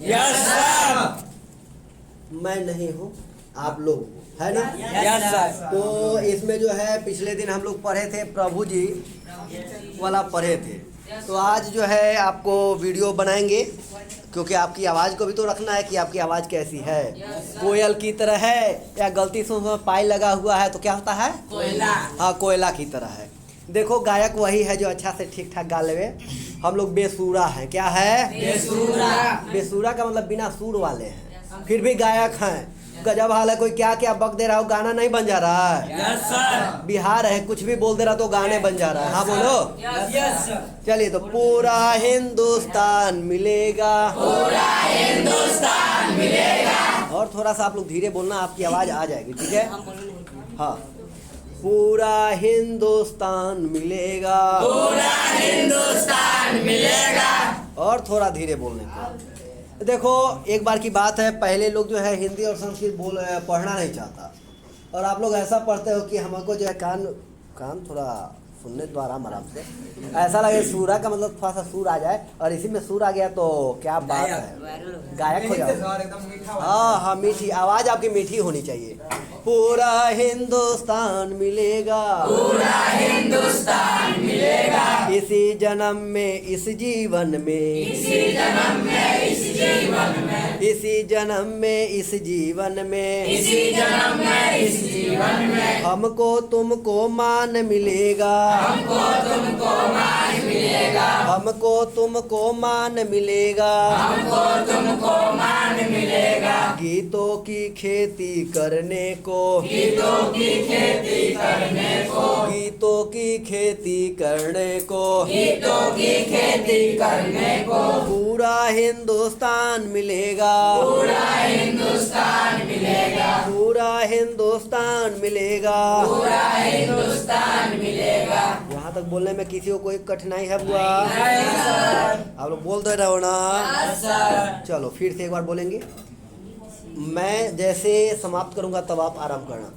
Yes sir. मैं नहीं हूँ, आप लोग है ना। Yes sir. तो इसमें जो है पिछले दिन हम लोग पढ़े थे, प्रभु जी वाला पढ़े थे। तो आज जो है आपको वीडियो बनाएंगे, क्योंकि आपकी आवाज़ को भी तो रखना है कि आपकी आवाज़ कैसी है। कोयल की तरह है या गलती से उसमें पाई लगा हुआ है तो क्या होता है? कोयला। हाँ, कोयला की तरह है। देखो, गायक वही है जो अच्छा से ठीक ठाक गा लेवे। हम लोग बेसुरा हैं। क्या है? बेसुरा। बेसुरा का मतलब बिना सुर वाले हैं, फिर भी गायक हैं। गजब हाल है, कोई क्या क्या बक दे रहा हो, गाना नहीं बन जा रहा है। Yes sir. बिहार है, कुछ भी बोल दे रहा तो गाने बन जा रहा है। हाँ बोलो। Yes sir. चलिए, तो पूरा हिंदुस्तान मिलेगा, पूरा हिंदुस्तान मिलेगा। और थोड़ा सा आप लोग धीरे बोलना, आपकी आवाज आ जाएगी, ठीक है। हाँ, पूरा हिंदुस्तान मिलेगा, पूरा हिंदुस्तान मिलेगा। और थोड़ा धीरे बोलने को। देखो, एक बार की बात है, पहले लोग जो है हिंदी और संस्कृत पढ़ना नहीं चाहता, और आप लोग ऐसा पढ़ते हो कि हमको जो है कान थोड़ा सुनने दो आराम से, ऐसा लगे सूरा का मतलब थोड़ा सा सूर आ जाए, और इसी में सूर आ गया तो क्या बात है, गायक हो जाओ। हाँ हाँ, मीठी आवाज़ आपकी मीठी होनी चाहिए। पूरा हिंदुस्तान मिलेगा, पूरा हिंदुस्तान मिलेगा। इसी जन्म में, इस जीवन में, इसी जन्म में, इस जीवन में, इसी जन्म में, इस जीवन में, इसी जन्म में, इस जीवन में, हमको तुमको मान मिलेगा, हमको तुमको मान मिलेगा, हमको तुमको मान मिलेगा, हमको तुमको मान मिलेगा। गीतों की खेती करने को, गीतों की खेती करने को, गीतों की खेती करने को, गीतों की खेती करने को, पूरा हिंदुस्तान मिलेगा, पूरा हिंदुस्तान मिलेगा, पूरा हिंदुस्तान मिलेगा। पूरा हिंदुस्तान मिलेगा। यहाँ तक बोलने में किसी को कोई कठिनाई है बुआ? नहीं सर। आप लोग बोल दे रहे हो ना? Yes sir. चलो फिर से एक बार बोलेंगे। मैं जैसे समाप्त करूंगा तब आप आराम करना।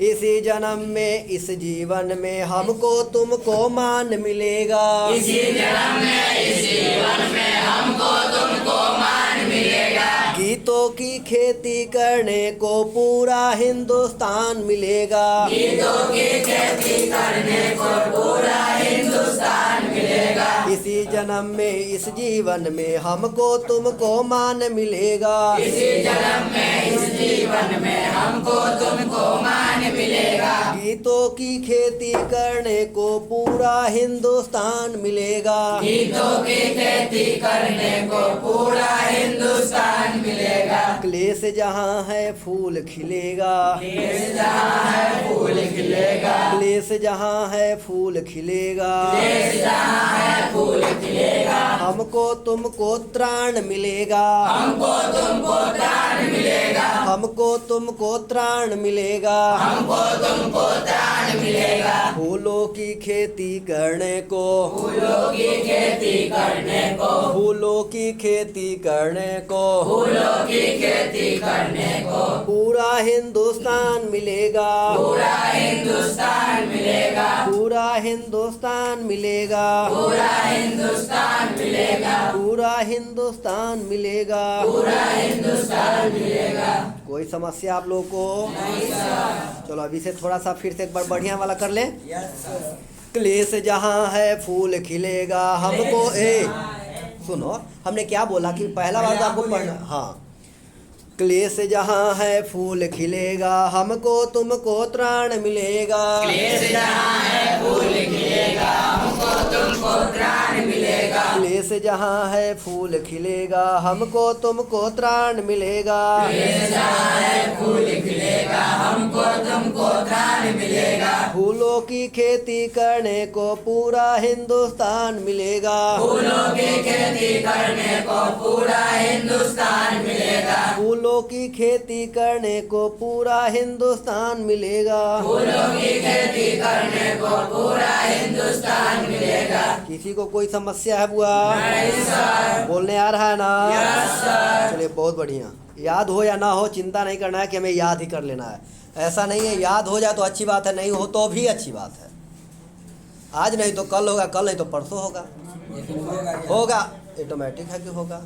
इसी जन्म में, इस जीवन में, हमको तुमको मान मिलेगा, इसी जन्म में, इस जीवन में, हमको तुमको मान मिलेगा। गीतों की खेती करने को पूरा हिंदुस्तान मिलेगा, गीतों की खेती करने को पूरा हिंदुस्तान मिलेगा। इसी जन्म में, इस जीवन में, हमको तुमको मान मिलेगा, इसी जन्म में, इस जीवन में, हमको तुमको मान मिलेगा। गीतों की खेती करने को पूरा हिंदुस्तान मिलेगा, गीतों की खेती करने को पूरा हिंदुस्तान मिलेगा। क्लेश जहाँ है फूल खिलेगा, देश जहाँ है फूल खिलेगा, क्लेश जहाँ है फूल खिलेगा, देश जहाँ है फूल खिलेगा, हमको तुमको त्राण मिलेगा, हमको तुमको त्राण मिलेगा, हमको तुमको त्राण मिलेगा, हमको तुमको त्राण मिलेगा। फूलों की खेती करने को, फूलों की खेती करने को, फूलों की खेती करने को, फूलों की खेती करने को, पूरा हिंदुस्तान मिलेगा, पूरा हिंदुस्तान मिलेगा, पूरा हिंदुस्तान मिलेगा, पूरा हिंदुस्तान मिलेगा, पूरा हिंदुस्तान मिलेगा। पूरा हिंदुस्तान मिलेगा। कोई समस्या आप लोगों को? नहीं सर। चलो अभी से थोड़ा सा फिर से एक बार बढ़िया वाला कर लें। Yes sir. क्लेश जहाँ है फूल खिलेगा, हमको सुनो, हमने क्या बोला कि पहला बार तो आपको पढ़ना। हाँ, क्लेश जहाँ है फूल खिलेगा, हमको तुमको त्राण मिलेगा, क्लेश जहाँ है फूल खिलेगा, हमको तुमको त्राण मिलेगा, क्लेश जहाँ है फूल खिलेगा, हमको तुमको त्राण मिलेगा, क्लेश जहाँ है फूल खिलेगा, हमको तुमको त्राण मिलेगा, फूलों की खेती करने को पूरा हिंदुस्तान मिलेगा, फूलों की खेती करने को पूरा हिंदुस्तान मिलेगा, फूलों की खेती करने को पूरा हिंदुस्तान मिलेगा, फूलों की खेती करने को पूरा हिंदुस्तान मिलेगा। किसी को कोई समस्या है बुआ? नहीं सर। बोलने आ रहा है ना? Yes sir. चलिए बहुत बढ़िया। याद हो या ना हो चिंता नहीं करना है कि हमें याद ही कर लेना है, ऐसा नहीं है। याद हो जाए तो अच्छी बात है, नहीं हो तो भी अच्छी बात है। आज नहीं तो कल होगा, कल नहीं तो परसों होगा, होगा ऑटोमेटिक है कि होगा।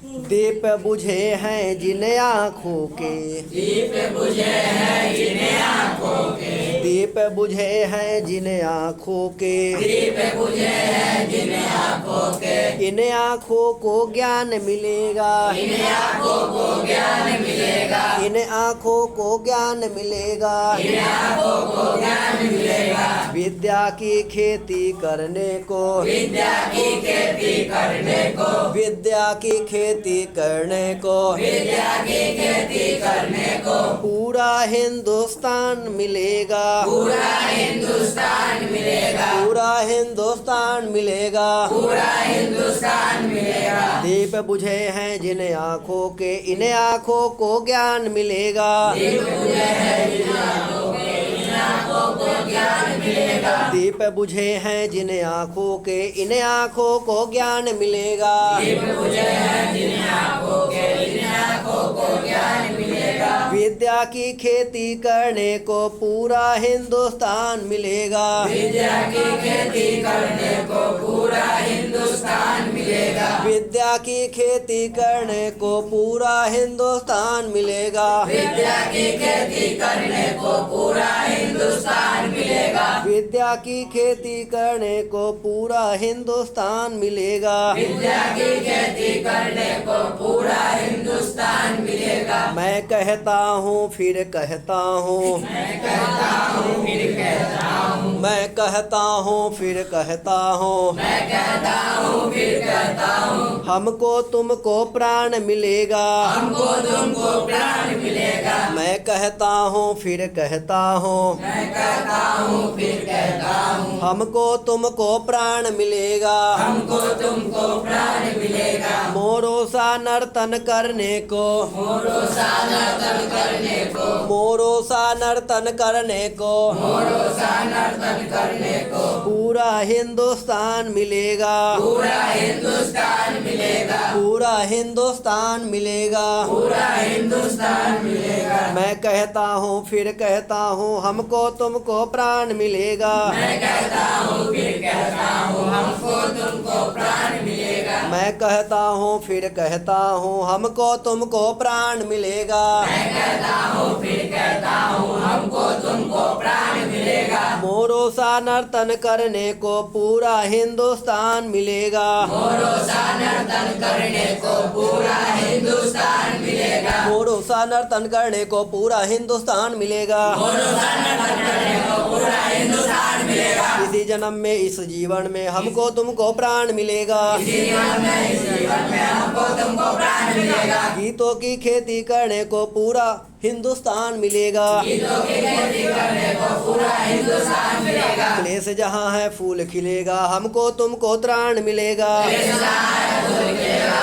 दीप बुझे हैं जिन आँखों के, दीप बुझे हैं जिन्हें आँखों के, दीप बुझे हैं जिन आँखों के, दीप बुझे हैं जिन्हें आँखों के, इन आँखों को ज्ञान मिलेगा, इन आँखों को ज्ञान मिलेगा, इन आँखों को ज्ञान मिलेगा। इन आँखों को ज्ञान मिलेगा। विद्या की खेती करने को, विद्या की खेती करने को, विद्या की खेती करने को, विद्या की खेती करने को, पूरा हिंदुस्तान मिलेगा, पूरा हिंदुस्तान मिलेगा, पूरा हिंदुस्तान मिलेगा। पूरा हिंदुस्तान मिलेगा। दीप बुझे हैं जिन आँखों के, इन आँखों को ज्ञान मिलेगा, दीप बुझे हैं जिन आँखों के, इन आँखों को ज्ञान मिलेगा। दीप बुझे हैं जिन आँखों के, इन आँखों को ज्ञान मिलेगा। दीप बुझे हैं जिन आँखों के, इन आँखों को ज्ञान मिलेगा। विद्या की खेती करने को पूरा हिंदुस्तान मिलेगा, विद्या की खेती करने को पूरा हिंदुस्तान मिलेगा। विद्या की खेती करने को पूरा हिंदुस्तान मिलेगा। विद्या की खेती करने को पूरा हिंदुस्तान मिलेगा। विद्या की खेती करने को पूरा हिंदुस्तान मिलेगा। विद्या की खेती करने को पूरा हिंदुस्तान मिलेगा। मैं कहता हूँ फिर कहता हूँ, मैं कहता हूँ फिर कहता हूँ, मैं कहता हूँ फिर कहता हूँ, मैं कहता हूँ फिर कहता हूँ, हमको तुमको प्राण मिलेगा। हमको तुमको प्राण मिलेगा। मैं कहता हूँ फिर कहता हूँ, मैं कहता हूँ फिर कहता हूँ, हमको तुमको प्राण मिलेगा। हमको तुमको प्राण मिलेगा। मोरो सा नर्तन करने को, मोरो सा नर्तन करने को, मोरो सा नर्तन करने को, मोरो सा नर्तन करने को, पूरा हिंदुस्तान मिलेगा, पूरा हिंदुस्तान मिलेगा। पूरा हिंदुस्तान मिलेगा। पूरा हिंदुस्तान मिलेगा। मैं कहता हूँ फिर कहता हूँ, हमको तुमको प्राण मिलेगा। मैं कहता हूँ फिर कहता हूँ, हमको तुमको प्राण मिलेगा। मैं कहता हूँ फिर कहता हूँ, हमको तुमको प्राण मिलेगा। मैं कहता हूँ फिर कहता हूँ, हमको तुमको प्राण मिलेगा। मोरो सा नर्तन करने को पूरा हिंदुस्तान मिलेगा। मोरो सा नर्तन करने को पूरा हिंदुस्तान मिलेगा। मोरो सा नर्तन करने को पूरा हिंदुस्तान मिलेगा। मोरो सा नर्तन करने को पूरा हिंदुस्तान मिलेगा। इसी जन्म में इस जीवन में हमको तुमको प्राण मिलेगा। इसी जीवन में, इस जीवन में हमको तुमको प्राण मिलेगा। गीतों की खेती करने को पूरा हिंदुस्तान मिलेगा। गीतों की खेती करने को पूरा हिंदुस्तान मिलेगा। क्लेश जहाँ है फूल खिलेगा, हमको तुमको त्राण मिलेगा।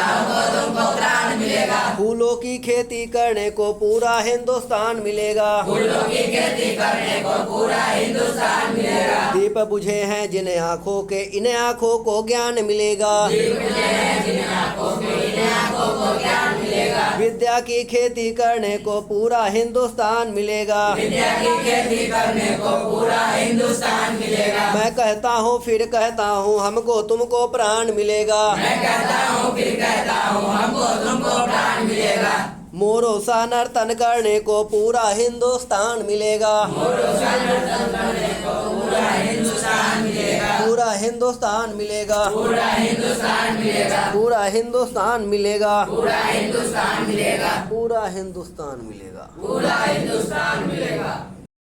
हमको तुमको प्राण मिलेगा। फूलों की खेती करने को पूरा हिंदुस्तान मिलेगा। फूलों की खेती करने को पूरा हिंदुस्तान मिलेगा। दीप बुझे हैं जिन आँखों के, इन आँखों को ज्ञान मिलेगा। दीप बुझे हैं जिन आँखों के, इन आँखों को ज्ञान मिलेगा। विद्या की खेती करने को पूरा हिंदुस्तान मिलेगा। विद्या की खेती करने को पूरा हिंदुस्तान मिलेगा। मैं कहता हूँ फिर कहता हूँ, हमको तुमको प्राण मिलेगा। मैं कहता हूँ फिर कहता हूँ, हमको तुमको प्राण मिलेगा। मोरो सा नर्तन करने को पूरा हिंदुस्तान मिलेगा। मोरो सा नर्तन करने को पूरा हिंदुस्तान मिलेगा। पूरा हिंदुस्तान मिलेगा। पूरा हिंदुस्तान मिलेगा। पूरा हिंदुस्तान मिलेगा। पूरा हिंदुस्तान मिलेगा। पूरा हिंदुस्तान मिलेगा। पूरा